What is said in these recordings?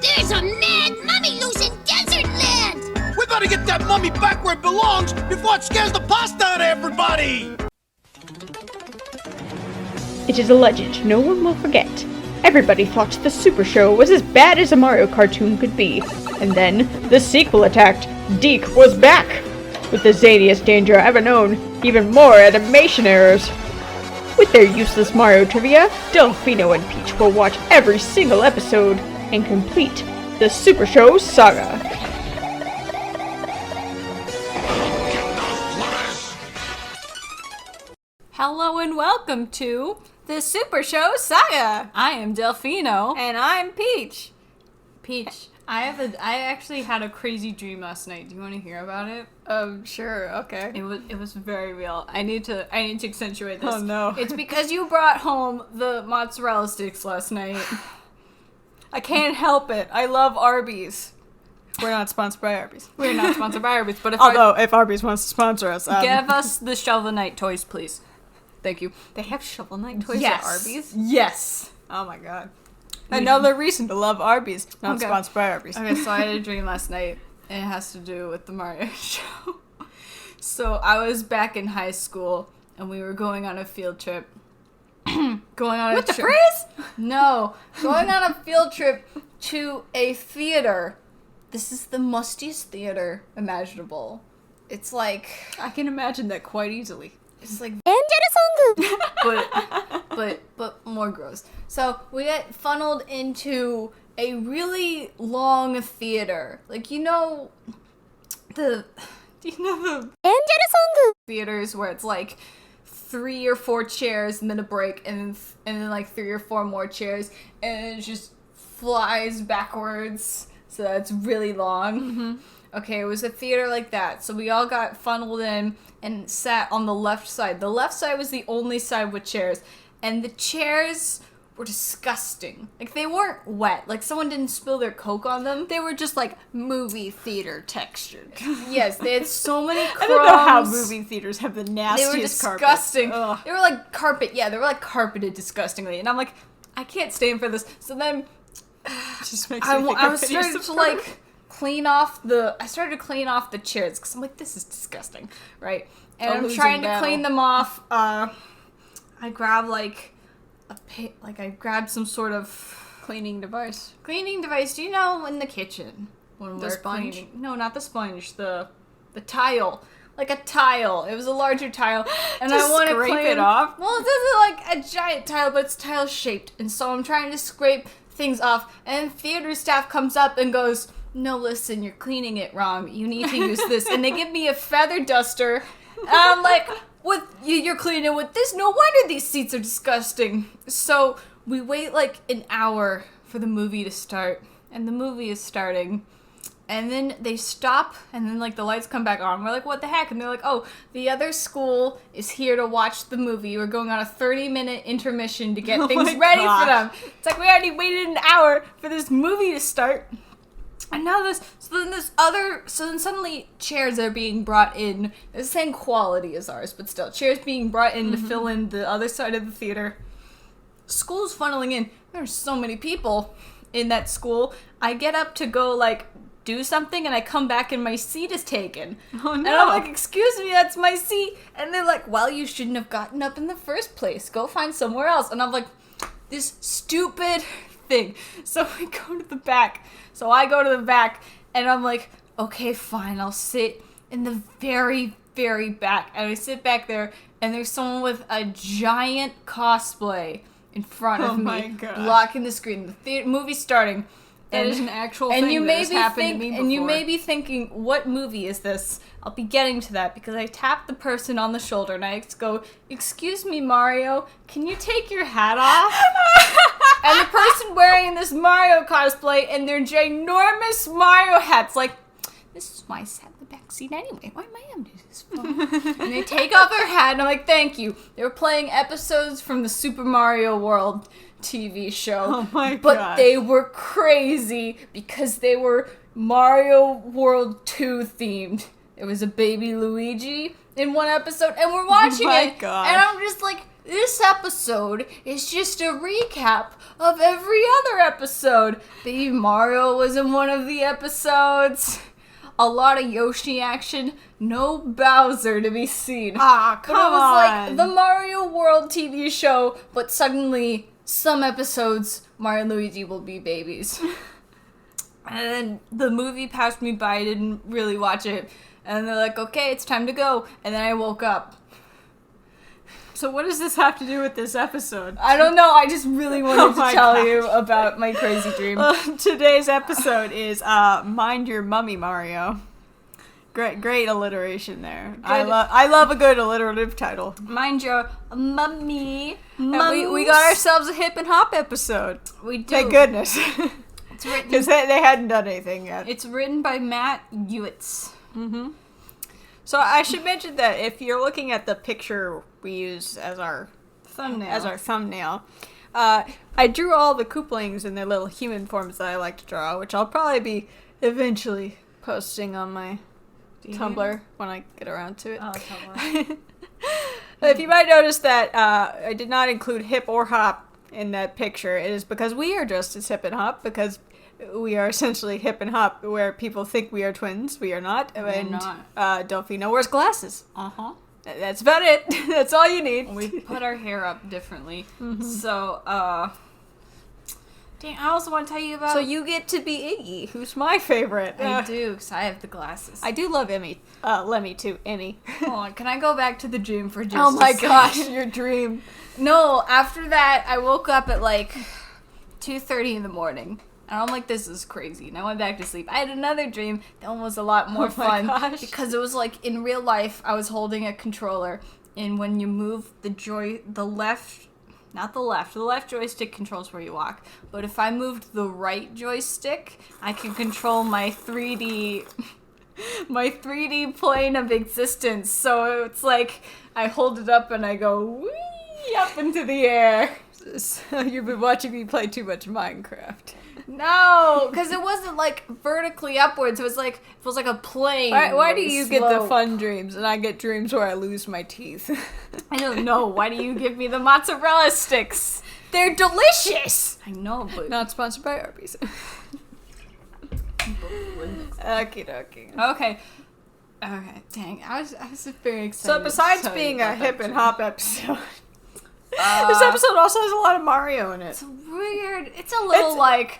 There's a mad mummy loose in desert land! We better get that mummy back where it belongs before it scares the pasta out of everybody! It is a legend no one will forget. Everybody thought the Super Show was as bad as a Mario cartoon could be. And then, the sequel attacked. Deke was back! With the zaniest danger ever known, even more animation errors. With their useless Mario trivia, Delfino and Peach will watch every single episode and complete the Supershow Saga. Hello and welcome to the Supershow Saga. I am Delfino. And I'm Peach. Peach, I actually had a crazy dream last night. Do you want to hear about it? Sure, okay. It was very real. I need to accentuate this. Oh no. It's because you brought home the mozzarella sticks last night. I can't help it. I love Arby's. We're not sponsored by Arby's. We're not sponsored by Arby's, but if Arby's wants to sponsor us, give us the Shovel Knight toys, please. Thank you. They have Shovel Knight toys Yes. at Arby's? Yes. Oh my god. Another reason to love Arby's. Not Okay. sponsored by Arby's. Okay, so I had a dream last night, and it has to do with the Mario show. So I was back in high school, and we were going on a field trip. With the phrase? No, going on a field trip to a theater. This is the mustiest theater imaginable. It's like, I can imagine that quite easily. it's like but more gross. So we get funneled into a really long theater. Like, do you know the theaters where it's like 3 or 4 chairs and then a break and then like 3 or 4 more chairs and it just flies backwards, so that's really long. Mm-hmm. Okay, it was a theater like that. So we all got funneled in and sat on the left side. The left side was the only side with chairs. And the chairs were disgusting. Like, they weren't wet. Like, someone didn't spill their Coke on them. They were just like movie theater textured. Yes, they had so many crumbs. I don't know how movie theaters have the They nastiest were disgusting. carpets. They were like carpet. Yeah, they were like carpeted disgustingly. And I'm like, I can't stand for this. So then Just makes I me think of started Phineas to and like Ferb. clean off the chairs because I'm like, this is disgusting, right? And A I'm losing trying to battle. clean them off. I grab I grabbed some sort of Cleaning device. cleaning device. Do you know in the kitchen when The we're sponge? cleaning? No, not the sponge. The tile. Like a tile. It was a larger tile, and Just I want to scrape clean it off? Well, this is like a giant tile, but it's tile shaped, and so I'm trying to scrape things off. And theater staff comes up and goes, "No, listen, you're cleaning it wrong. You need to use this." And they give me a feather duster. And I'm like, you're cleaning with this? No wonder these seats are disgusting. So we wait like an hour for the movie to start, and the movie is starting. And then they stop, and then, like, the lights come back on. We're like, what the heck? And they're like, oh, the other school is here to watch the movie. We're going on a 30-minute intermission to get things my ready gosh. for them. It's like, we already waited an hour for this movie to start. And now so then suddenly chairs are being brought in. They're the same quality as ours, but still, chairs being brought in to fill in the other side of the theater. School's funneling in. There's so many people in that school. I get up to go, like, do something, and I come back and my seat is taken. Oh, no. And I'm like, excuse me, that's my seat. And they're like, well, you shouldn't have gotten up in the first place. Go find somewhere else. And I'm like, this stupid thing. So we go to the back. So I go to the back, and I'm like, okay, fine, I'll sit in the very, very back. And I sit back there, and there's someone with a giant cosplay in front of Oh me, my God. blocking the screen. The movie's starting. That is an actual thing you that may has be happened to me before. And you may be thinking, what movie is this? I'll be getting to that because I tap the person on the shoulder and I go, excuse me, Mario, can you take your hat off? And the person wearing this Mario cosplay and their ginormous Mario hats, like, this is why I sat in the back seat anyway. Why am I having to do this for? And they take off their hat and I'm like, thank you. They were playing episodes from the Super Mario World TV show. Oh my But gosh. they were crazy because they were Mario World 2 themed. There was a baby Luigi in one episode, and we're watching my it, gosh. and I'm just like, this episode is just a recap of every other episode. Baby Mario was in one of the episodes. A lot of Yoshi action, no Bowser to be seen. Ah, come But it was like on. the Mario World TV show, but suddenly some episodes Mario and Luigi will be babies. And then the movie passed me by, I didn't really watch it. And they're like, okay, it's time to go. And then I woke up. So what does this have to do with this episode? I don't know, I just really wanted Oh to my tell gosh. you about my crazy dream. Today's episode is Mind Your Mummy, Mario. Great alliteration there. I love a good alliterative title. Mind your mummy. And we got ourselves a hip and hop episode. We do. Thank goodness. It's written, Because they hadn't done anything yet. it's written by Matt Ewitz. So I should mention that if you're looking at the picture we use as our thumbnail, I drew all the Koopalings in their little human forms that I like to draw, which I'll probably be eventually posting on my Tumblr when I get around to it. Oh, Tumblr. If you might notice that I did not include hip or hop in that picture, it is because we are just as hip and hop, because we are essentially hip and hop, where people think we are twins. We are not. And not. Delfino wears glasses. Uh-huh. That's about it. That's all you need. We put our hair up differently. So, dang, I also want to tell you about... So you get to be Iggy, who's my favorite. I do, because I have the glasses. I do love Lemmy too. Emmy. Hold on, can I go back to the dream for just Oh my a second? gosh, your dream. No, after that, I woke up at like 2:30 in the morning. And I'm like, this is crazy. And I went back to sleep. I had another dream. That one was a lot more Oh my fun. gosh. Because it was like, in real life, I was holding a controller. And when you move the left joystick controls where you walk. But if I moved the right joystick, I can control my 3D plane of existence. So it's like, I hold it up and I go, whee, up into the air. So you've been watching me play too much Minecraft. No, because it wasn't like vertically upwards. It was like a plane. Why do really you get the slow. fun dreams and I get dreams where I lose my teeth? I don't know. Why do you give me the mozzarella sticks? They're delicious! I know, but Not sponsored by Arby's. Okie dokie. okay. Dang, I was very excited. So besides to tell being you a about hip that and dream. hop episode, this episode also has a lot of Mario in it. It's weird. It's a little It's- like.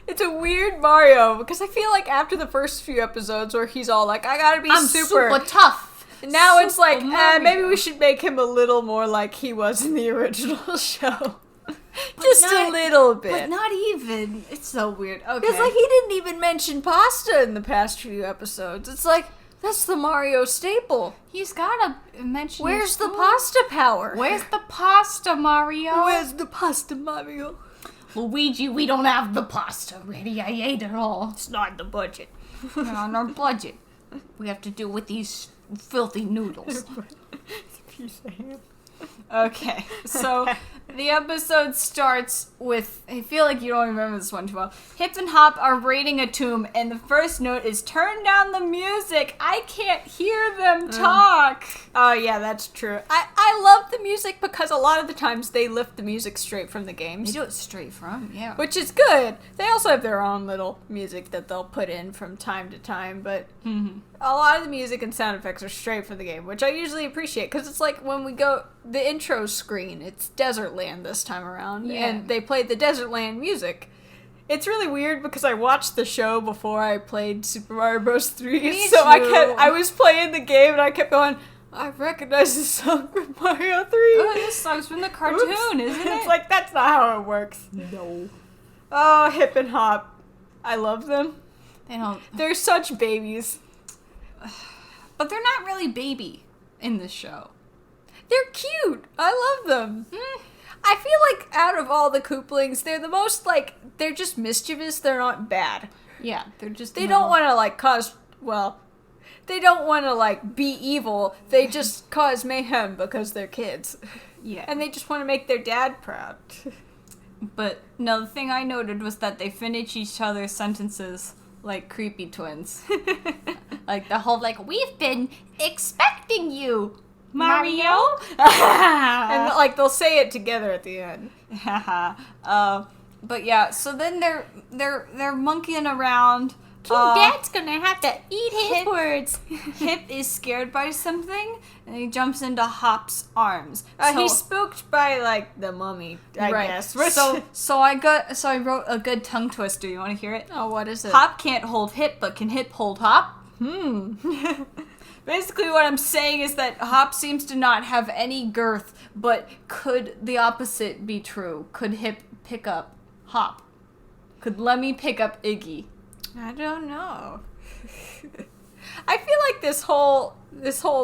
It's a weird Mario, because I feel like after the first few episods where he's all like, I gotta be I'm super tough. now it's like, Mario. maybe we should make him a little more like he was in the original show. Just a not- little bit. But not even. It's so weird. Okay. Because, like, he didn't even mention pasta in the past few episodes. It's like, that's the Mario staple. He's gotta mention. Where's his the food. pasta power? Where's the pasta, Mario? Where's the pasta, Mario? Luigi, we don't have the pasta ready. I ate it all. It's not in the budget. We're on our budget. We have to do with these filthy noodles. Okay, so the episode starts with, I feel like you don't remember this one too well. Hip and Hop are raiding a tomb, and the first note is, turn down the music. I can't hear them talk. Oh, yeah, that's true. I love the music because a lot of the times they lift the music straight from the They games. do it straight from, yeah. Which is good. They also have their own little music that they'll put in from time to time, but a lot of the music and sound effects are straight from the game, which I usually appreciate, because it's like when we go, the intro screen, it's Desert Land this time around, Yeah. and they played the Desert Land music. It's really weird because I watched the show before I played Super Mario Bros. 3, Me so too. I was playing the game and I kept going, I recognize this song from Mario 3. Oh, this song's from the cartoon, Oops. isn't it? It's like, that's not how it works. no. Oh, Hip and Hop. I love them. They don't. They're such babies. But they're not really baby in this show. They're cute. I love them. I feel like out of all the Koopalings, they're the most, like, they're just mischievous. They're not bad. Yeah, they're just. They don't want to, like, cause, well, they don't want to, like, be evil. They just cause mayhem because they're kids. Yeah. And they just want to make their dad proud. But no, the thing I noted was that they finish each other's sentences like creepy twins. Like the whole like, we've been expecting you. Mario? And like they'll say it together at the end. But yeah, so then they're monkeying around. Dad's gonna have to eat his words. Hip is scared by something, and he jumps into Hop's arms. He's spooked by like the mummy, I guess. So I wrote a good tongue twister. You want to hear it? Oh, what is it? Hop can't hold Hip, but can Hip hold Hop? Basically, what I'm saying is that Hop seems to not have any girth, but could the opposite be true? Could Hip pick up Hop? Could Lemmy pick up Iggy? I don't know. I feel like this whole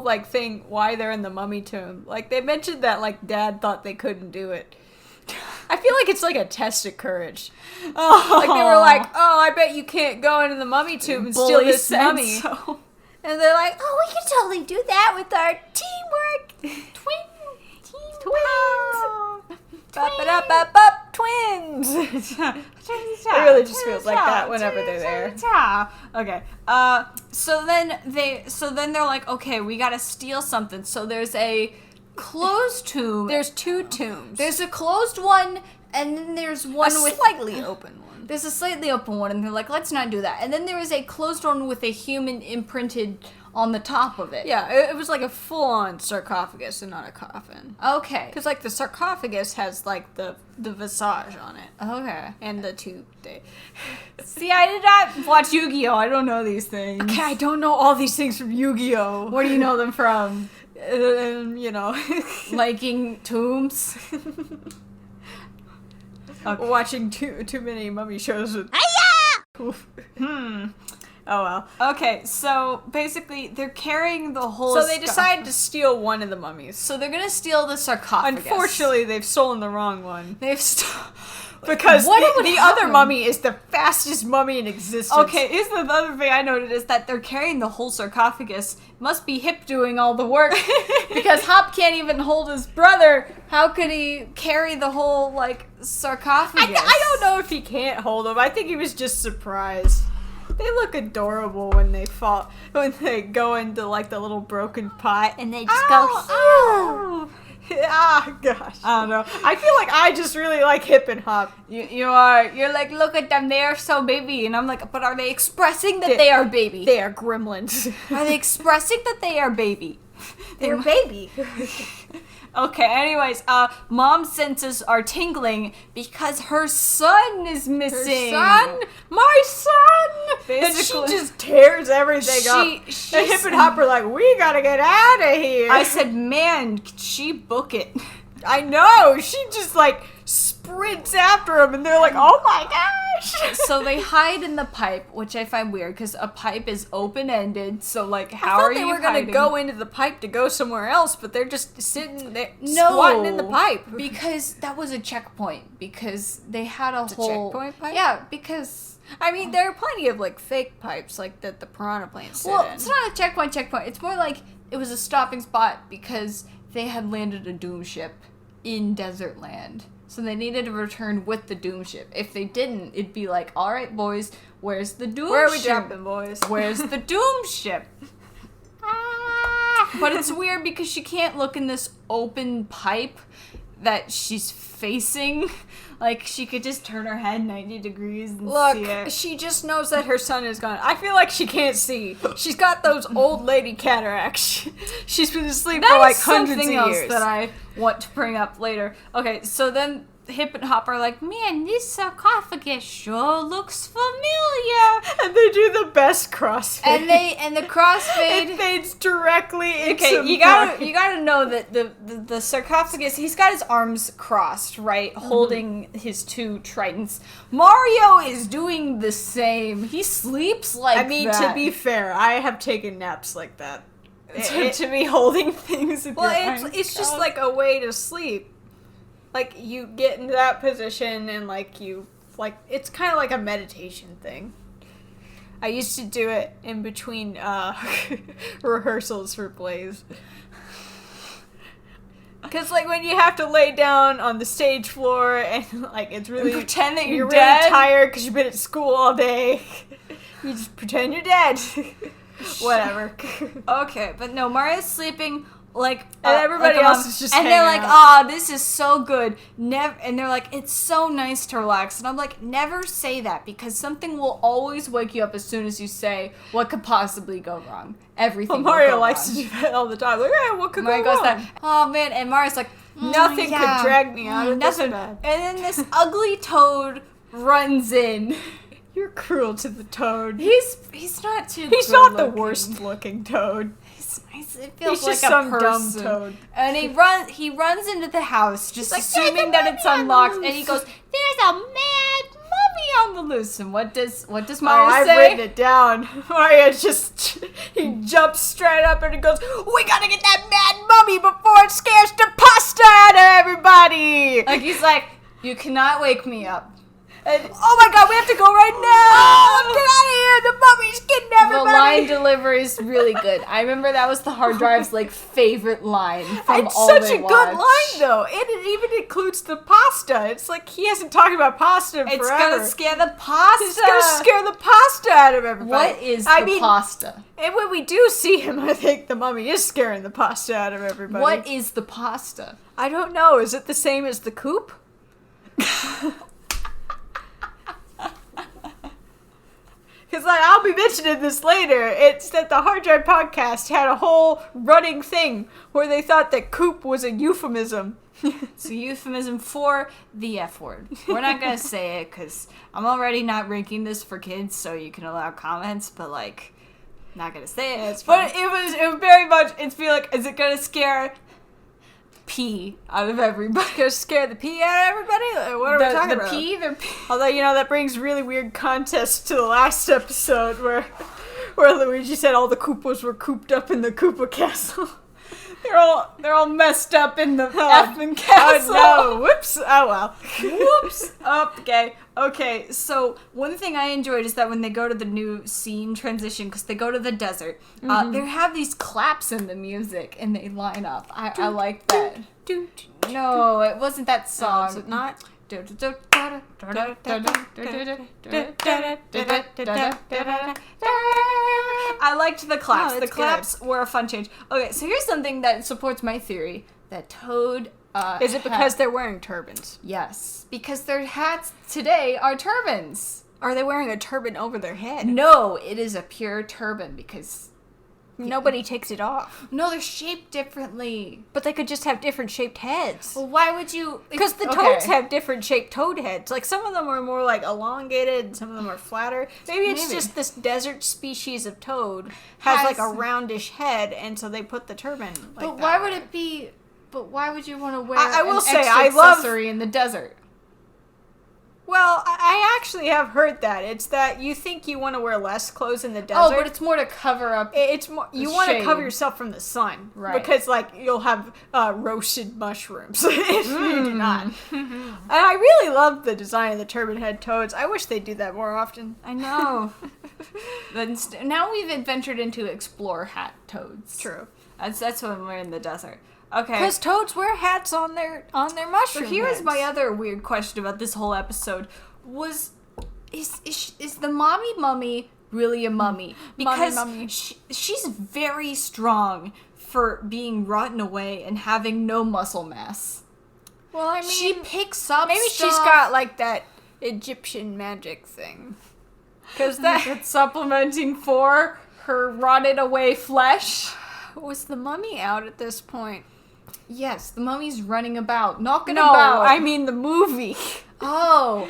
like thing, why they're in the mummy tomb, like they mentioned that like Dad thought they couldn't do it. I feel like it's like a test of courage. Like they were like, oh, I bet you can't go into the mummy tomb and steal this mummy. So. And they're like, Oh, we can totally do that with our teamwork. Twins. It really just feels like that whenever they're there. Okay. So then they're like, okay, we gotta steal something. So there's a closed tomb. There's two tombs. There's a closed one, and then there's one with slightly open one. There's a slightly open one, and they're like, let's not do that. And then there is a closed one with a human imprinted on the top of it. Yeah, it was like a full-on sarcophagus and not a coffin. Okay. Because like the sarcophagus has like the visage on it. Okay. And the two. See, I did not watch Yu-Gi-Oh! I don't know these things. Okay, I don't know all these things from Yu-Gi-Oh! Where do you know them from? You know. Liking tombs? Okay. Watching too many mummy shows with... Oh well. Okay, so basically they're carrying the whole... So they decide to steal one of the mummies. So they're gonna steal the sarcophagus. Unfortunately, they've stolen the wrong one. Because the other mummy is the fastest mummy in existence. Okay, here's the other thing I noted is that they're carrying the whole sarcophagus. Must be Hip doing all the work. Because Hop can't even hold his brother. How could he carry the whole, like, sarcophagus? I don't know if he can't hold him. I think he was just surprised. They look adorable when they go into, like, the little broken pot. And they just go, Ow! Ah, gosh. I don't know. I feel like I just really like Hip and Hop. You're like, look at them, they are so baby. And I'm like, but are they expressing that they are baby? They are gremlins. Are they expressing that they are baby? They're baby. Okay, anyways, Mom's senses are tingling because her son is missing. Her son? My son! Basically. And she just tears everything up. And Hip and Hop are like, we gotta get out of here. I said, man, she book it. I know. She just like sprints after him, and they're like, oh my gosh. So they hide in the pipe, which I find weird because a pipe is open-ended. So like, how are you they were hiding? gonna go into the pipe to go somewhere else, but they're just sitting there squatting in the pipe. Because that was a checkpoint. Because they had a whole checkpoint pipe. Yeah, because I mean, there are plenty of like fake pipes, like that the piranha plants sit in. It's not a checkpoint. It's more like it was a stopping spot because they had landed a doom ship in desert land. So they needed to return with the doom ship. If they didn't, it'd be like, all right, boys, where's the doom ship? Where are we dropping, boys? Where's the doom ship? But it's weird because she can't look in this open pipe that she's facing. Like, she could just turn her head 90 degrees and see it. Look, she just knows that her son is gone. I feel like she can't see. She's got those old lady cataracts. She's been asleep for like hundreds of years. That is something else that I want to bring up later. Okay, so then Hip and Hop are like, man, this sarcophagus sure looks familiar. And they do the best crossfade. And the crossfade it fades directly into you gotta know that the sarcophagus, he's got his arms crossed, right? Mm-hmm. Holding his two tridents. Mario is doing the same. He sleeps like that. I mean, to be fair, I have taken naps like that. To be holding things with your arms. It's just like a way to sleep. Like, you get into that position and, it's kind of like a meditation thing. I used to do it in between rehearsals for plays. Because, when you have to lay down on the stage floor and, it's really... And pretend that you're dead. really tired because you've been at school all day. You just pretend you're dead. Whatever. Okay, but no, Mario's sleeping like, and everybody like else is just and they're hanging like, out. "Oh, this is so good." And they're like, "It's so nice to relax." And I'm like, never say that, because something will always wake you up as soon as you say what could possibly go wrong. Everything. Mario will go likes wrong. to do that all the time. Like, hey, what could Mario go goes wrong? that. Oh man, and Mario's like, Nothing yeah, could drag me out of this nothing. bed. And then this ugly toad runs in. You're cruel to the toad. He's not too. He's good not the looking. worst looking toad. It feels He's like just a some person. dumb toad. And he runs into the house, just like, assuming that it's unlocked, and he goes, "There's a mad mummy on the loose." And what does Mario I've say? written it down. Mario he jumps straight up and he goes, "We gotta get that mad mummy before it scares the pasta out of everybody!" Like, he's like, "You cannot wake me up." And, oh my god, we have to go right now! Get out of here! The mummy's getting everybody! The line delivery is really good. I remember that was the hard drive's favorite line from It's all such they a good watched. line, though. And it even includes the pasta. It's like he hasn't talked about pasta in It's forever. gonna scare the pasta. It's gonna scare the pasta out of everybody. What is the pasta? And when we do see him, I think the mummy is scaring the pasta out of everybody. What is the pasta? I don't know. Is it the same as the coop? Because I'll be mentioning this later. It's that the Hard Drive podcast had a whole running thing where they thought that coop was a euphemism. It's a euphemism for the F word. We're not gonna say it because I'm already not ranking this for kids, so you can allow comments, but not gonna say it. But it was very much. It's be like, is it gonna scare pee out of everybody? Gonna scare the pee out of everybody? What are we talking about? The pee. Although, that brings really weird context to the last episode where Luigi said all the Koopas were cooped up in the Koopa castle. They're all messed up in the effing castle. Oh no! Whoops! Oh well. Whoops! Okay, so one thing I enjoyed is that when they go to the new scene transition, because they go to the desert, they have these claps in the music and they line up. I like that. No, it wasn't that song. Is it not? I liked the claps. Oh, The claps were a fun change. Okay, so here's something that supports my theory that Toad. Is it because they're wearing turbans? Yes, because their hats today are turbans. Are they wearing a turban over their head? No, it is a pure turban because nobody takes it off. no, they're shaped differently. But they could just have different shaped heads. Well, why would you? Because the toads have different shaped toad heads. Like, some of them are more, elongated, and some of them are flatter. Maybe it's just this desert species of toad has a roundish head, and so they put the turban like But that. why would it be... But why would you want to wear I will an say, extra I love- accessory in the desert? Well, I actually have heard that. It's that you think you want to wear less clothes in the desert. Oh, but it's more to cover up... It's more, you want to shade. cover yourself from the sun. Right. Because, you'll have roasted mushrooms if you do not. And I really love the design of the turban head toads. I wish they'd do that more often. I know. Now we've ventured into explore hat toads. True. That's when we're in the desert. Okay. Because toads wear hats on their mushroom So here's heads. my other weird question about this whole episode: is the mommy mummy really a mummy? Because Mummy. she's very strong for being rotten away and having no muscle mass. Well, I mean, She picks up. maybe stuff. she's got that Egyptian magic thing. Because It's supplementing for her rotted away flesh. was the mummy out at this point. Yes, the mummy's running about, knocking No, about. I mean the movie. Oh,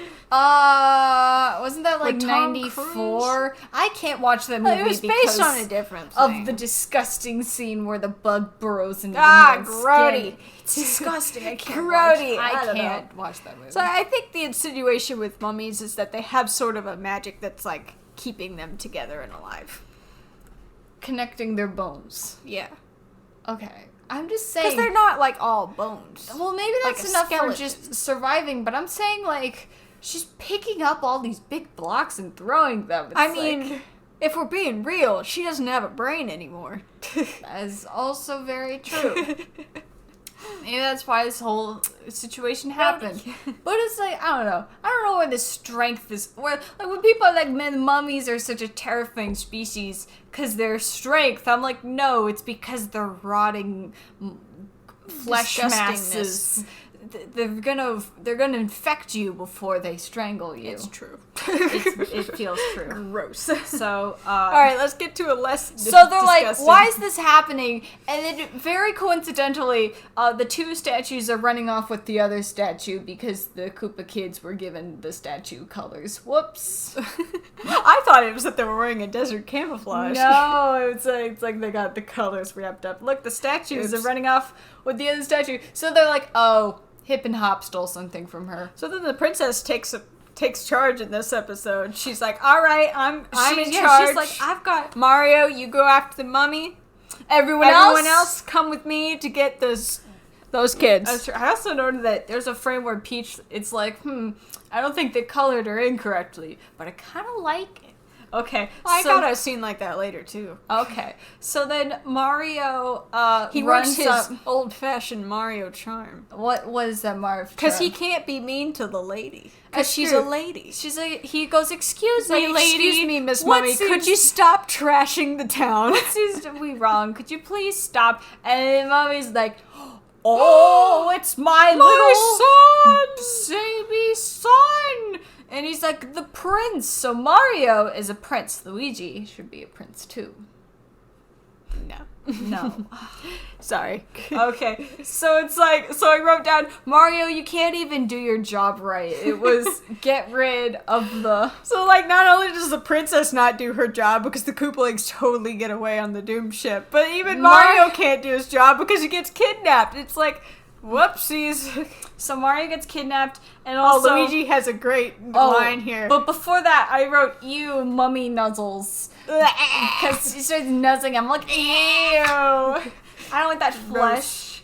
wasn't that With Tom 94? I can't watch that movie It was because based on a different thing. of the disgusting scene where the bug burrows into the man's grody. skin. It's disgusting. I can't Grody. watch. I I don't can't watch that movie. So I think the insinuation with mummies is that they have sort of a magic that's keeping them together and alive. Connecting their bones. Yeah. Okay, I'm just saying. Because they're not all bones. Well, maybe like that's a enough skeleton. for just surviving. But I'm saying she's picking up all these big blocks and throwing them. It's I mean, if we're being real, she doesn't have a brain anymore. that is also very true. Maybe that's why this whole situation happened. But it's I don't know. I don't know where the strength is, where like when people are like, man, mummies are such a terrifying species because their strength. I'm like, no, it's because they're rotting flesh masses. They're gonna infect you before they strangle you. It's true. It feels true. Gross. So, all right, let's get to a less. So they're like, why is this happening? And then, very coincidentally, the two statues are running off with the other statue because the Koopa kids were given the statue colors. Whoops. I thought it was that they were wearing a desert camouflage. No, it's like they got the colors wrapped up. Look, the statues are running off with the other statue. So they're like, oh, Hip and Hop stole something from her. So then the princess takes charge in this episode. She's like, all right, I'm in yeah, charge. she's like, I've got Mario, you go after the mummy. everyone else come with me to get those kids. I also noted that there's a frame where Peach, it's like, I don't think they colored her incorrectly, but I kind of like it. Okay, I got a scene like that later too. Okay, so then Mario, he runs works his up. old-fashioned Mario charm. What is that, Mario? Because he can't be mean to the lady. Because That's she's true. a lady. She's like, he goes, excuse me, Like, lady. excuse me, Miss what Mummy, seems- could you stop trashing the town? What seems to be wrong? Could you please stop? And Mommy's like, oh, it's my little baby son. And he's like, the prince. So Mario is a prince. Luigi should be a prince too. No. No. Sorry. Okay. So it's like, so I wrote down, Mario, you can't even do your job right. It was get rid of the... So, like, not only does the princess not do her job because the Koopalings totally get away on the Doom ship, but even Mario can't do his job because he gets kidnapped. It's like, whoopsies. So Mario gets kidnapped, and also... Luigi has a great line here. But before that, I wrote, ew, mummy nuzzles. Because she starts nuzzling him. I'm like, ew. I don't want that flesh.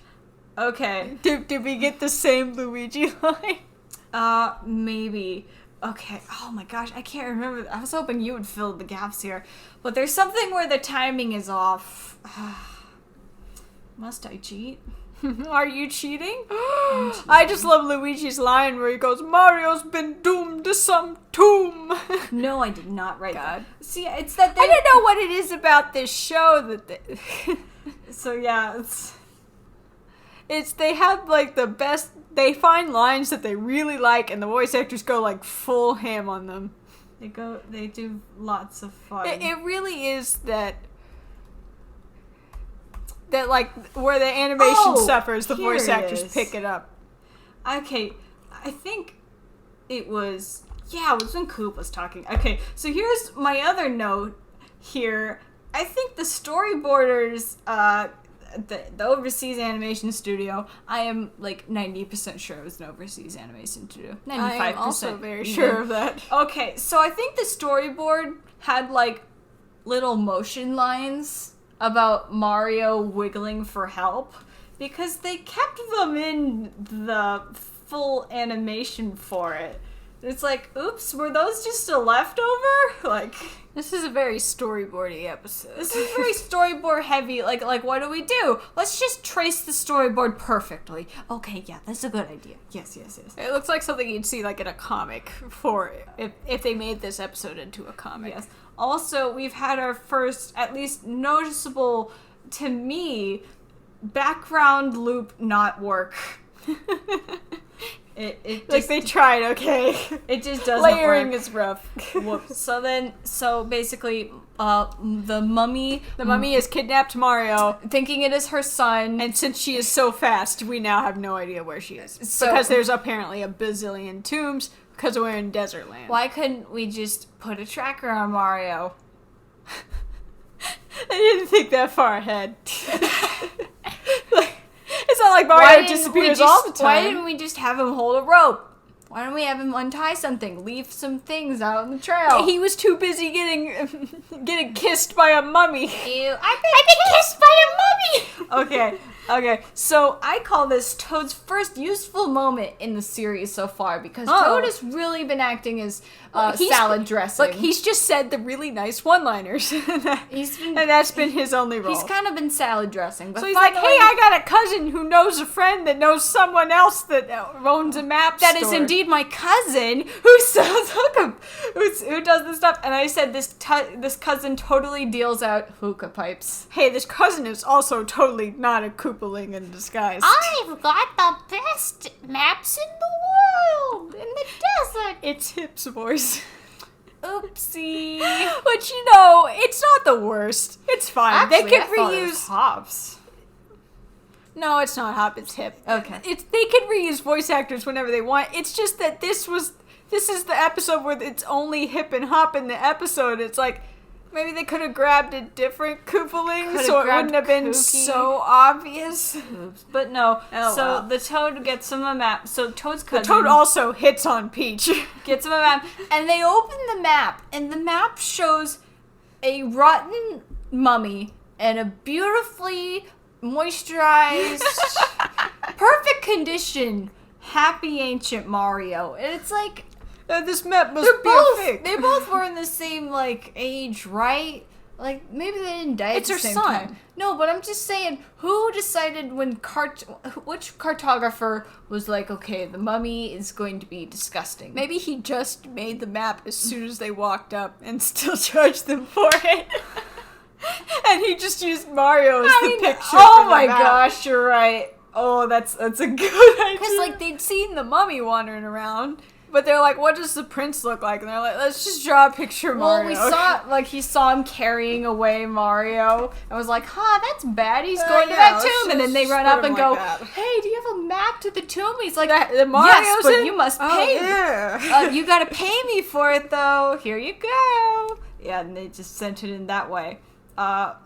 Okay. Did we get the same Luigi line? Maybe. Okay. Oh my gosh, I can't remember. I was hoping you would fill the gaps here. But there's something where the timing is off. Must I cheat? Are you cheating? I just love Luigi's line where he goes, Mario's been doomed to some tomb. No, I did not write that. See, it's that I don't know what it is about this show that So yeah, it's they have like the best, they find lines that they really like and the voice actors go like full ham on them. they do lots of fun. It really is that like where the animation suffers, the voice actors pick it up. Okay, I think it was when Coop was talking. Okay, so here's my other note here. I think the storyboarders, the overseas animation studio, I am like 90% sure it was an overseas animation studio. 95%. I am also very sure of that. Okay, so I think the storyboard had like little motion lines about Mario wiggling for help because they kept them in the full animation for it. It's like, oops, were those just a leftover? Like, this is a very storyboardy episode. This is very storyboard heavy. Like what do we do? Let's just trace the storyboard perfectly. Okay, yeah, that's a good idea. Yes. It looks like something you'd see like in a comic for if they made this episode into a comic. Yes. Also, we've had our first, at least noticeable to me, background loop not work. It just, like they tried, okay. It just doesn't Layering work. is rough. Whoops. So basically, the mummy has kidnapped Mario, thinking it is her son, and since she is so fast, we now have no idea where she is. So, because there's apparently a bazillion tombs, because we're in desert land. Why couldn't we just put a tracker on Mario? I didn't think that far ahead. It's not like Mario disappears all the time. Why didn't we just have him hold a rope? Why don't we have him untie something? Leave some things out on the trail. He was too busy getting kissed by a mummy. Ew, I've been kissed by a mummy! Okay. So I call this Toad's first useful moment in the series so far because Toad has really been acting as salad dressing. Look, he's just said the really nice one-liners. And that's been his only role. He's kind of been salad dressing. But so he's like, hey, I got a cousin who knows a friend that knows someone else that owns a map store. That is indeed my cousin who sells hookah, who does this stuff. And I said this cousin totally deals out hookah pipes. Hey, this cousin is also totally not a Koopaling in disguise. I've got the best maps in the world, in the desert. It's Hip's voice. Oopsie. But you know, it's not the worst. It's fine. Actually, they can I thought it was reuse Hops. No, it's not Hop, it's Hip. Okay. They can reuse voice actors whenever they want. It's just that this is the episode where it's only Hip and Hop in the episode. It's like, maybe they could have grabbed a different Koopaling so it wouldn't have been so obvious. Oops. But no. Oh, so well. the Toad gets him a map. So Toad's The cousin Toad also hits on Peach. gets him a map. And they open the map. And the map shows a rotten mummy and a beautifully moisturized, perfect condition, happy ancient Mario. And it's like, This map must be a fake. they both were in the same, like, age, right? Like, maybe they didn't die It's at her the same son. time. No, but I'm just saying, who decided which cartographer was like, okay, the mummy is going to be disgusting? Maybe he just made the map as soon as they walked up and still charged them for it. And he just used Mario as the picture. Oh for the my map. gosh, you're right. Oh, that's a good idea. Because, like, they'd seen the mummy wandering around, but they're like, what does the prince look like? And they're like, let's just draw a picture of Well, Mario. we saw, like, he saw him carrying away Mario, and was like, that's bad, he's going to yeah, that let's tomb, and then they just run put up him and like go, that. hey, do you have a map to the tomb? He's like, the Mario's yes, but in? you must Oh, pay yeah. me. You gotta pay me for it, though. Here you go. Yeah, and they just sent it in that way.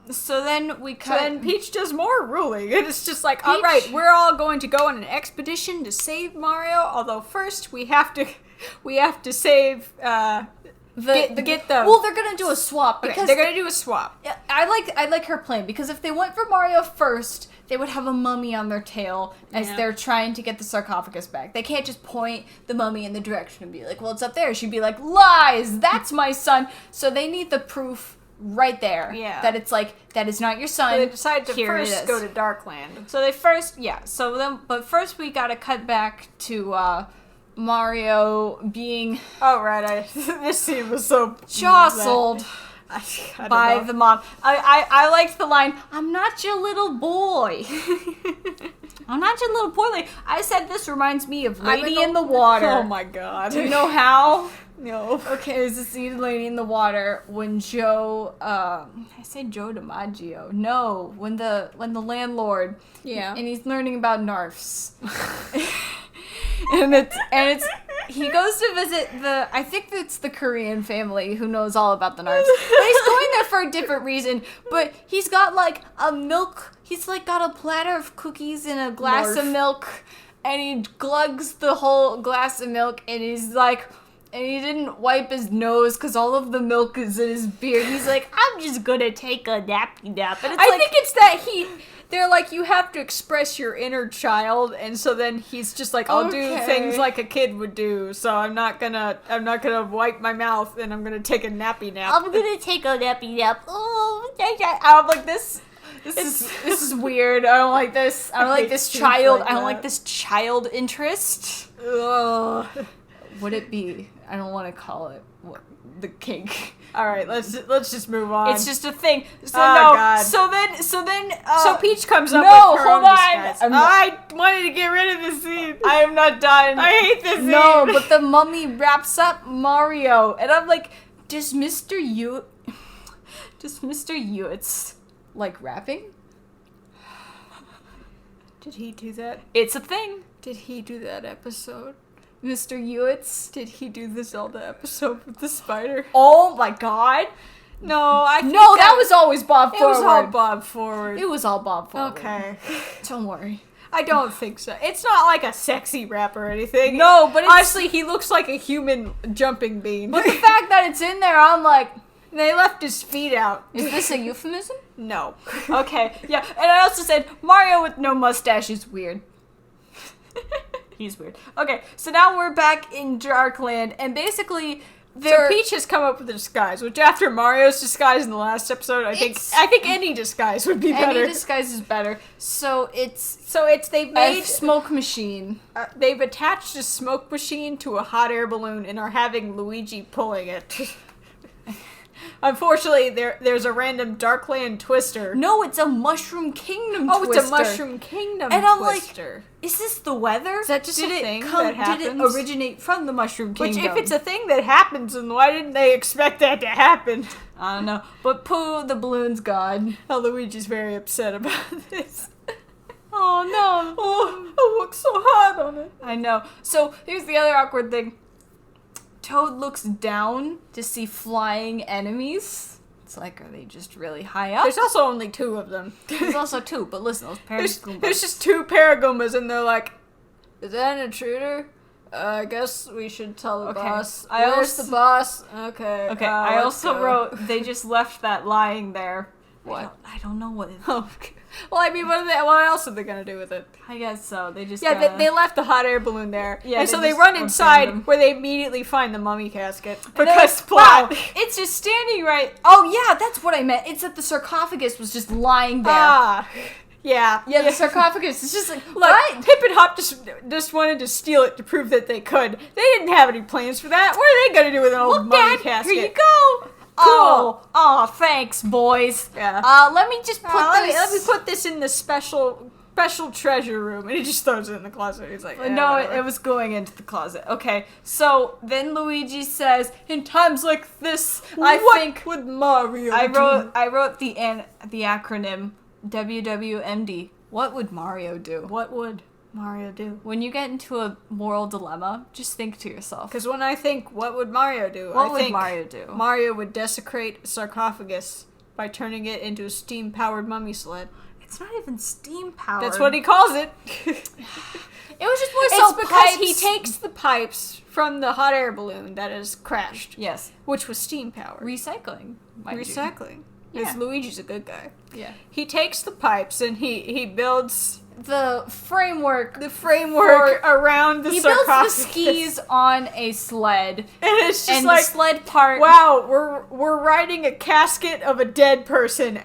So then we cut. Then Peach does more ruling, and it's just like, Peach- all right, we're all going to go on an expedition to save Mario. Although first we have to save Well, they're they're gonna do a swap because they're gonna do a swap. Yeah, I like her plan because if they went for Mario first, they would have a mummy on their tail as they're trying to get the sarcophagus back. They can't just point the mummy in the direction and be like, well, it's up there. She'd be like, lies, that's my son. So they need the proof right there. Yeah. That it's like, that is not your son. So they decide to Here it first is. go to Darkland. So but first we gotta cut back to Mario being Oh right, this scene was so jostled I don't by know. the mom. I liked the line, I'm not your little boy. I'm not your little boy. I said this reminds me of Lady in the Water. Oh my god. Do you know how? No. Okay, there's this scene in Lady in the Water when Joe, I say Joe DiMaggio. No, when the landlord. Yeah. And he's learning about Narfs. and it's he goes to visit I think it's the Korean family who knows all about the Narfs. But he's going there for a different reason. But he's got like he's like got a platter of cookies and a glass of milk. And he glugs the whole glass of milk and he's like, and he didn't wipe his nose because all of the milk is in his beard. He's like, I'm just gonna take a nappy nap. And I think it's that they're like, you have to express your inner child, and so then he's just like, I'll do Okay. things like a kid would do, so I'm not gonna wipe my mouth, and I'm gonna take a nappy nap. I'm gonna take a nappy nap. Oh, I'm like, this is weird. I don't like this. I don't like this Things child. like I don't that. like this child interest. Ugh. Would it be? I don't want to call it the kink. All right, let's just move on. It's just a thing. So Oh, no. God. So then. so Peach comes up. no, with her hold own on. disguise. I'm not- I wanted to get rid of this scene. I am not done. I hate this scene. No, but the mummy wraps up Mario, and I'm like, does Mr. Hewitt's like rapping? Did he do that? It's a thing. Did he do that episode? Mr. Hewitt's. Did he do the Zelda episode with the spider? Oh my god. No, I think No, that was always Bob it Forward. was all Bob Forward. It was all Bob Forward. Okay. Don't worry. I don't think so. It's not like a sexy rap or anything. No, but it's... Honestly, he looks like a human jumping bean. But the fact that it's in there, I'm like, They left his feet out. Is this a euphemism? No. Okay, yeah. And I also said Mario with no mustache is weird. He's weird. Okay, so now we're back in Darkland, and basically So Peach has come up with a disguise, which after Mario's disguise in the last episode, I think any disguise would be better. Any disguise is better. So they've a made smoke machine. they've attached a smoke machine to a hot air balloon and are having Luigi pulling it. Unfortunately, there's a random Darkland twister. No, it's a Mushroom Kingdom twister. Oh, it's a Mushroom Kingdom and I'm twister. like, is this the weather? Is that just did a it thing that happens? Did it originate from the Mushroom Kingdom? Which, if it's a thing that happens, then why didn't they expect that to happen? I don't know. But Pooh, the balloon's gone. Oh, Luigi's very upset about this. Oh, no. Oh, I worked so hard on it. I know. So, here's the other awkward thing. Toad looks down to see flying enemies. It's like, are they just really high up? There's also only 2 of them. There's also 2, but listen, those Paragoombas. There's just 2 Paragoombas, and they're like, is that an intruder? I guess we should tell the boss. Where's the boss? Okay. Okay, I also go. wrote, they just left that lying there. What? I don't know what it is. Oh, well, I mean, what else are they gonna do with it? I guess so. They just they left the hot air balloon there. Yeah, and so they they just run abandoned inside them. where they immediately find the mummy casket. And Because then, wow, plot. it's just standing right. Oh yeah, that's what I meant. It's that the sarcophagus was just lying there. Ah. Yeah. Yeah, the sarcophagus is just like, Look, what? Pip and Hop just wanted to steal it to prove that they could. They didn't have any plans for that. What are they gonna do with an old Look, mummy Dad, casket? here you go. Cool. Oh, thanks, boys. Yeah. Let me just put Let me put this in the special treasure room, and he just throws it in the closet. He's like, No, whatever. it was going into the closet. Okay, so then Luigi says, "In times like this, I think would Mario I do? wrote the acronym WWMD. What would Mario do? What would Mario do? When you get into a moral dilemma, just think to yourself. Because when I think, what would Mario do? What I would think Mario do? Mario would desecrate a sarcophagus by turning it into a steam-powered mummy sled. It's not even steam powered. That's what he calls it. It was just more It's so because pipes. he takes the pipes from the hot air balloon that has crashed, Yes, which was steam-powered. recycling. mind you. Recycling. Yeah. Because Luigi's a good guy. Yeah. He takes the pipes and he builds The framework. around the He builds the sarcophagus. skis on a sled, And it's just and like, the sled part. wow, we're riding a casket of a dead person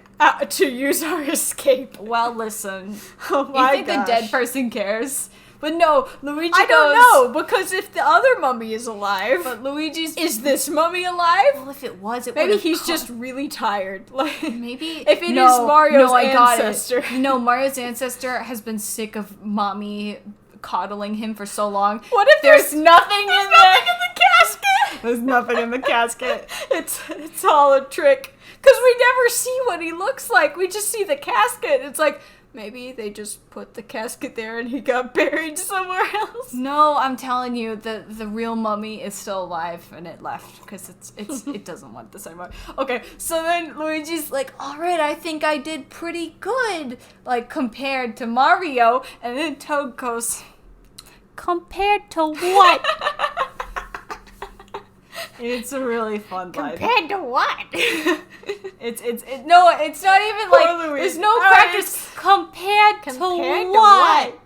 to use our escape. Well, listen. Oh You my think gosh. a dead person cares? But no, Luigi I don't goes, know, because if the other mummy is alive, But Luigi's. is this mummy alive? Well, if it was, it Maybe would've he's co- just really tired. Like Maybe if it is Mario's I got ancestor. it. No, Mario's ancestor has been sick of mommy coddling him for so long. What if There's nothing in nothing in the casket? There's nothing in the casket. It's all a trick. Because we never see what he looks like. We just see the casket. It's like, maybe they just put the casket there and he got buried somewhere else. No, I'm telling you, the real mummy is still alive and it left because it doesn't want this anymore. Okay, so then Luigi's like, all right, I think I did pretty good, like compared to Mario, and then Toad goes, compared to what? It's a really fun line. Compared to what? No, it's not even like Louise. there's no All right. practice compared to Compared to what?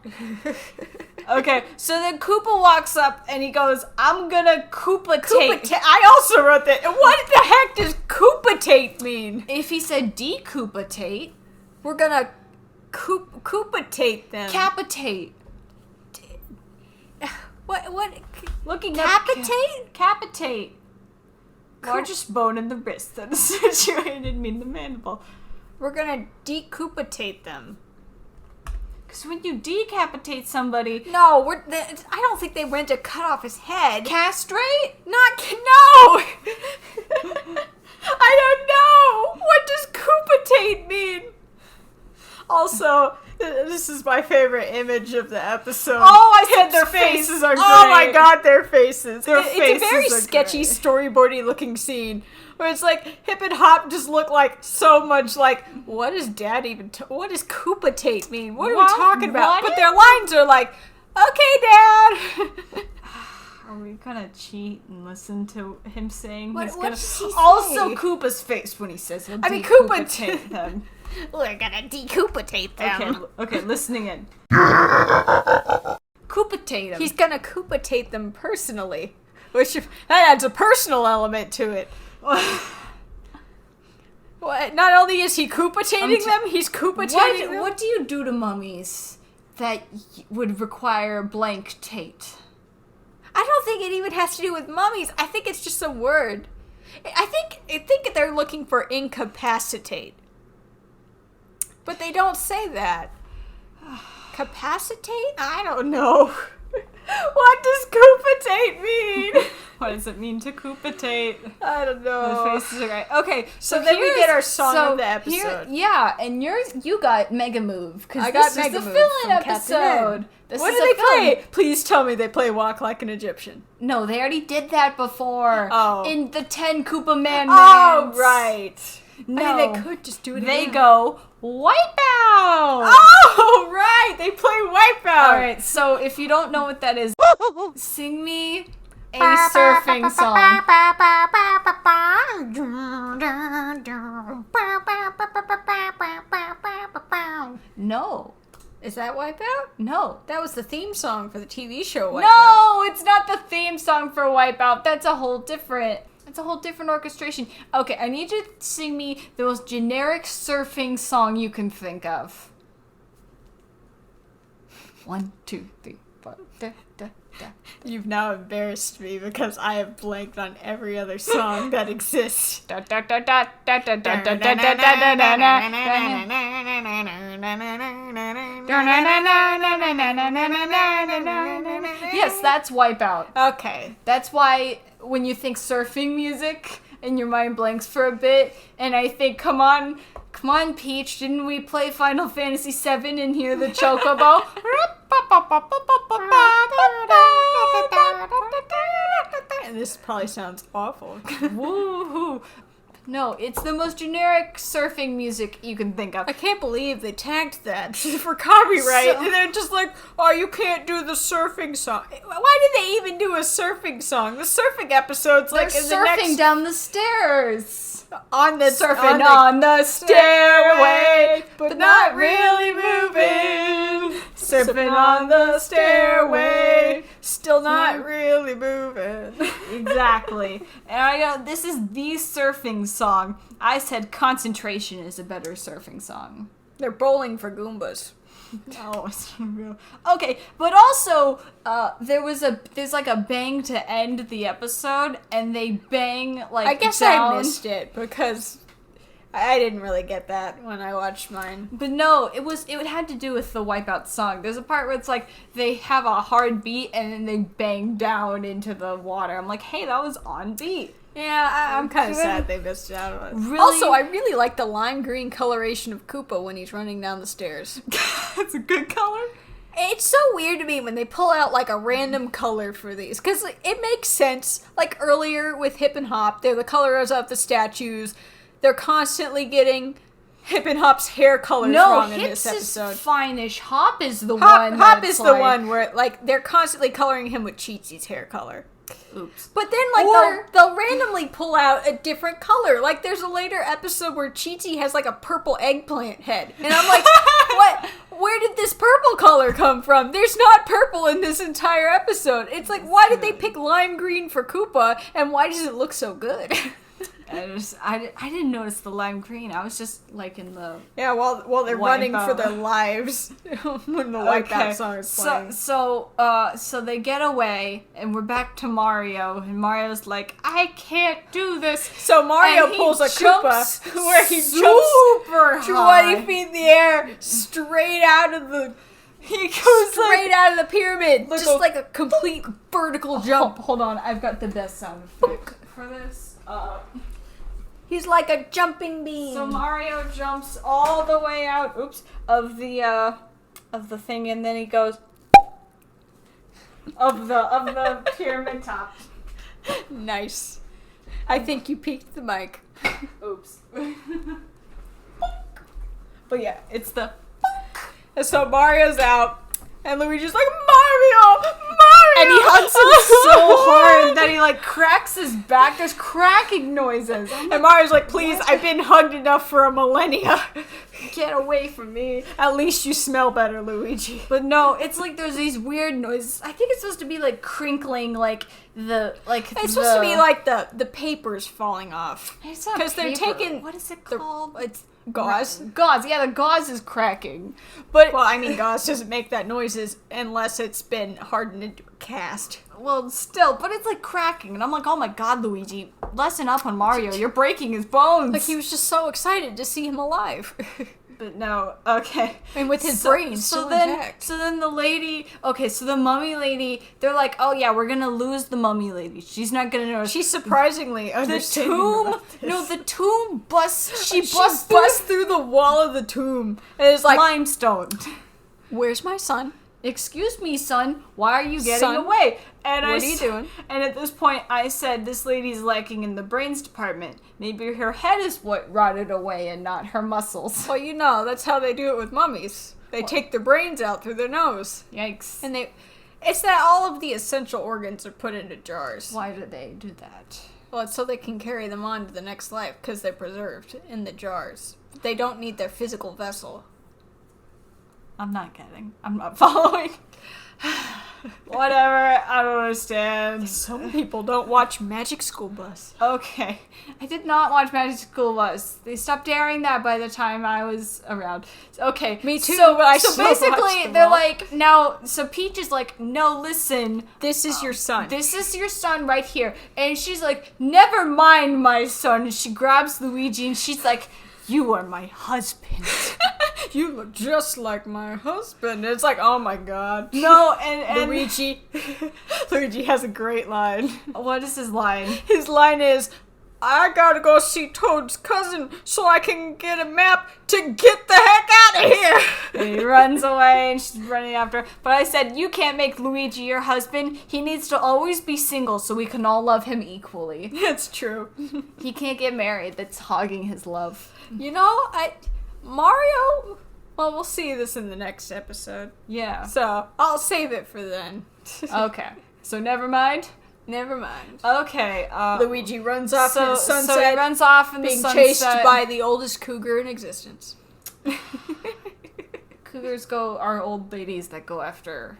Okay, so then Koopa walks up and he goes, I'm gonna Koopa-tate. I also wrote that. And what the heck does Koopa-tate mean? If he said de-Koopa-tate, We're gonna Koopa-tate them. capitate. What? Looking Capitate? Capitate. Largest bone in the wrist that is situated in the mandible. We're gonna Dekoopa-tate them. Because when you decapitate somebody, No, I don't think they went to cut off his head. castrate? No! I don't know! What does Koopa-tate mean? Also, this is my favorite image of the episode. Oh, I said Their their faces are great. Oh Oh my god, their faces. It's faces a very are sketchy, great. storyboardy looking scene. Where it's like, Hip and Hop just look like so much like, what does Dad even, what does Koopa-tate mean? What are we talking about? what But their lines are like, okay, Dad! Are we gonna cheat and listen to him saying What- he's what gonna... does he say? Also, Koopa's face when he says he'll I mean, Koopa-tate them. We're gonna decoopatate them. Okay, listening in. Koopa-tate them. He's gonna Koopa-tate them personally. Which, that adds a personal element to it. What? Not only is he Koopa-tating them, he's Koopa-tating them? What do you do to mummies that would require blank tate? I don't think it even has to do with mummies. I think it's just a word. I think they're looking for incapacitate. But they don't say that. Capacitate? I don't know. What does Koopa-tate mean? What does it mean to Koopa-tate? I don't know. The faces are great. Okay, So then we get our song of the episode. And you got Mega Move because I got this Mega is the Move fill-in from Captain episode. N. This What is do a they fill-in. play? Please tell me they play Walk Like an Egyptian. No, they already did that before. Oh. In the 10 Koopa Man Oh, Mans. right. No. I mean, they could just do it They again. go Wipeout. Oh, right. They play Wipeout. All right, so if you don't know what that is, sing me a surfing song. No. Is that Wipeout? No. That was the theme song for the TV show Wipeout. No, it's not the theme song for Wipeout. That's a whole different orchestration. Okay, I need you to sing me the most generic surfing song you can think of. 1, 2, 3, 4. Da, da, da. You've now embarrassed me because I have blanked on every other song that exists. Da, da, da, da, da, da, da, da, da, da, da, da, da, da. Yes, that's Wipeout. Okay. That's why when you think surfing music and your mind blanks for a bit, and I think, come on, Peach, didn't we play Final Fantasy VII and hear the chocobo? And this probably sounds awful. Woohoo! No, it's the most generic surfing music you can think of. I can't believe they tagged that for copyright. So- And they're just like, oh, you can't do the surfing song. Why did they even do a surfing song? The surfing episode's They're like in the surfing next... down the stairs. on the Surfing on the stairway, but not really moving. Surfing on the stairway, still not really moving. Exactly. And I go, this is the surfing song. I said Concentration is a better surfing song. They're bowling for Goombas. Oh, it's real. Okay, but also, there's like a bang to end the episode, and they bang like I guess down. I missed it because I didn't really get that when I watched mine. But no, it had to do with the Wipeout song. There's a part where it's like they have a hard beat and then they bang down into the water. I'm like, hey, that was on beat. Yeah, I'm kind of sad they missed out on it. Really? Also, I really like the lime green coloration of Koopa when he's running down the stairs. That's a good color. It's so weird to me when they pull out like a random color for these, because it makes sense. Like earlier with Hip and Hop, they're the colors of the statues. They're constantly getting Hip and Hop's hair colors wrong in this Hips episode. is fine-ish. Hop is the one. Hop that's is the like- one where like they're constantly coloring him with Cheetsy's hair color. Oops. But then, like, Or- they'll randomly pull out a different color. Like, there's a later episode where Chi-Chi has, like, a purple eggplant head. And I'm like, what? Where did this purple color come from? There's not purple in this entire episode. It's like, why did they pick lime green for Koopa, and why does it look so good? I didn't notice the lime green. I was just like in the Yeah, while they're running for Wipeout. their lives when the Wipeout song is playing. So they get away, and we're back to Mario, and Mario's like, I can't do this. So Mario And he pulls a jumps Koopa where he jumps super high. 20 feet in the air, straight out of the... He goes straight out of the pyramid, just like a complete vertical jump. Hold on, I've got the best sound effect for this. He's like a jumping bean. So Mario jumps all the way out, of the thing, and then he goes of the pyramid top. Nice. I think you peaked the mic. Oops. But yeah, it's the... And so Mario's out, and Luigi's like, Mario! And he hugs him so hard that he, like, cracks his back. There's cracking noises. And Mario's like, please, I've been hugged enough for a millennia. Get away from me. At least you smell better, Luigi. But no, it's like there's these weird noises. I think it's supposed to be like crinkling, like it's supposed to be like the papers falling off. It's not because they're paper. taking. What is it called? It's Gauze. Gauze. Yeah, the gauze is cracking. But Well, I mean, gauze doesn't make that noises unless it's been hardened into a cast. well, still, but it's like cracking, and I'm like, oh my god, Luigi, lessen up on Mario. You're breaking his bones. Like, he was just so excited to see him alive. But no, okay. And with his brain still intact. So then the lady, okay, so the mummy lady, they're like, oh yeah, we're gonna lose the mummy lady. She's not gonna know. She's surprisingly the understanding tomb. about this. No, the tomb busts. She She busts busts through the wall of the tomb. And it's like, limestone. where's my son? Excuse me, son. Why are you getting Son? away? And What are you doing? And at this point, I said, this lady's lacking in the brains department. Maybe her head is what rotted away and not her muscles. Well, you know, that's how they do it with mummies. They take their brains out through their nose. Yikes. And it's that all of the essential organs are put into jars. Why do they do that? Well, it's so they can carry them on to the next life because they're preserved in the jars. They don't need their physical vessel. I'm not getting. I'm not following. Whatever. I don't understand. Some people don't watch Magic School Bus. Okay. I did not watch Magic School Bus. They stopped airing that by the time I was around. Okay. Me too, So, but I so still watched basically, them they're all. like, now, so Peach is like, no, listen. This is your son. This is your son right here. And she's like, never mind my son. And she grabs Luigi and she's like, you are my husband. You look just like my husband. It's like, oh my god. No, and Luigi. Luigi has a great line. what is his line? His line is, I gotta go see Toad's cousin so I can get a map to get the heck out of here. And he runs away and she's running after her. But I said, you can't make Luigi your husband. He needs to always be single so we can all love him equally. It's true. He can't get married. That's hogging his love. You know, Mario, well, we'll see this in the next episode. Yeah. So, I'll save it for then. Okay. So never mind. Never mind. Okay. Luigi runs off so, in the sunset, so he runs off in the being sunset. chased by the oldest cougar in existence. Cougars are old ladies that go after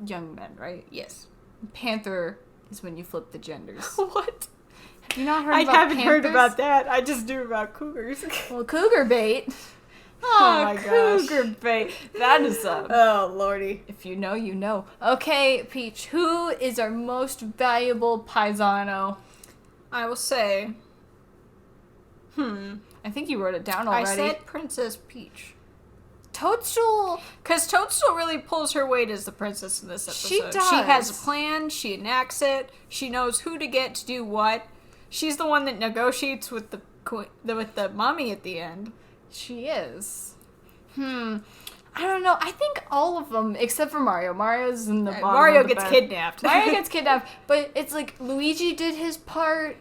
young men, right? Yes. Panther is when you flip the genders. What? Have you not heard I about haven't heard panthers? about that. I just knew about cougars. Well, cougar bait. Oh my gosh. Cougar bait. That is Oh, lordy. if you know, you know. Okay, Peach, who is our most valuable paisano? I will say, I think you wrote it down already. I said Princess Peach. Toadstool. Because Toadstool really pulls her weight as the princess in this episode. She does. She has a plan, she enacts it, she knows who to get to do what. She's the one that negotiates with the mommy at the end. She is. I don't know. I think all of them, except for Mario. Mario's in the bottom Mario of the gets bed. kidnapped. Mario gets kidnapped, but it's like Luigi did his part.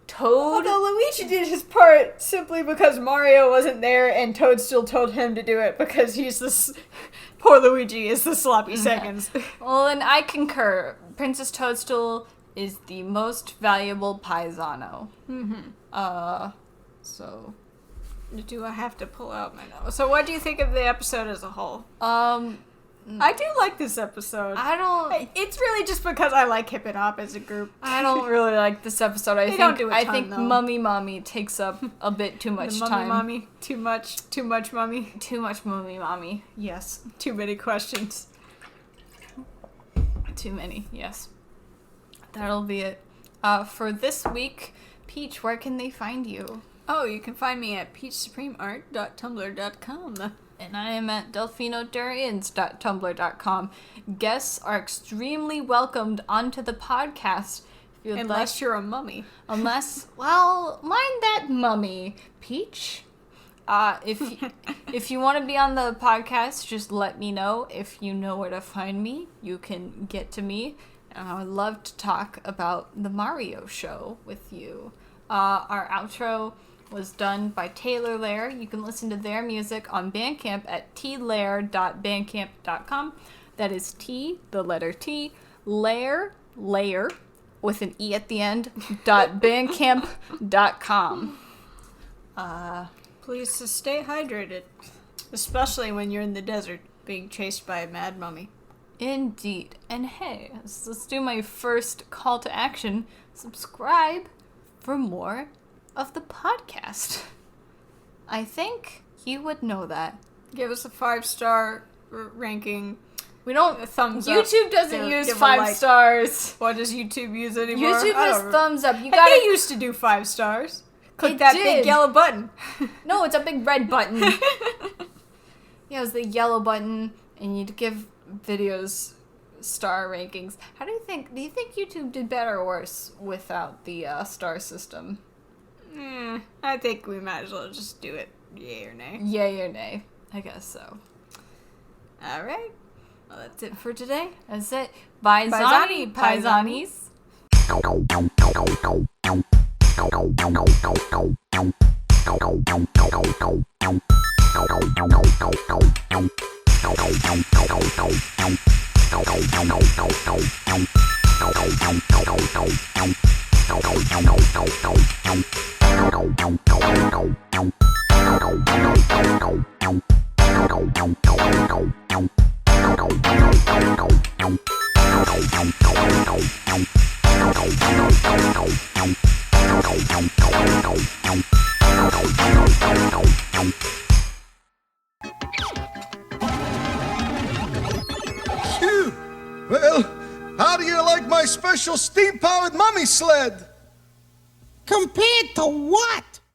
Toad. Although Luigi did his part simply because Mario wasn't there and Toad still told him to do it because he's poor Luigi is the sloppy seconds. Well, and I concur. Princess Toadstool is the most valuable paisano. So, Do I have to pull out my nose? So what do you think of the episode as a whole? I I do like this episode. don't. It's really just because I like Hip and Hop as a group. I don't really like this episode. They don't do a ton, I think though. Mummy Mommy takes up a bit too much The mummy time. mommy. Too much mummy. Too much Mummy Mommy. Yes. Too many questions. Too many. Yes. That'll be it. For this week, Peach, where can they find you? Oh, you can find me at peachsupremeart.tumblr.com. And I am at delfinodurians.tumblr.com. Guests are extremely welcomed onto the podcast. If you'd Unless you're a mummy. well, mind that mummy, Peach. If you want to be on the podcast, just let me know. If you know where to find me, you can get to me. And I would love to talk about the Mario show with you. Our outro was done by Taylor Lair. You can listen to their music on Bandcamp at tlair.bandcamp.com. That is T, the letter T, layer, with an E at the end, .bandcamp.com. Please stay hydrated, especially when you're in the desert being chased by a mad mummy. Indeed. And hey, let's do my first call to action. Subscribe for more of the podcast. I think you would know that. Give us a 5-star ranking. We don't. A thumbs up. YouTube doesn't use give a 5 like. stars. What does YouTube use anymore? YouTube I has don't thumbs up. You I gotta. think it used to do 5 stars. Click It that did. big yellow button. No, it's a big red button. Yeah, it was the yellow button, and you'd give videos star rankings. Do you think YouTube did better or worse without the star system? I think we might as well just do it. Yay or nay. Yay or nay? I guess so. All right. Well, that's it for today. That's it. Bye, Zani, Paisanis. Phew. Well, how do you like my special steam-powered mummy sled? Compared to what?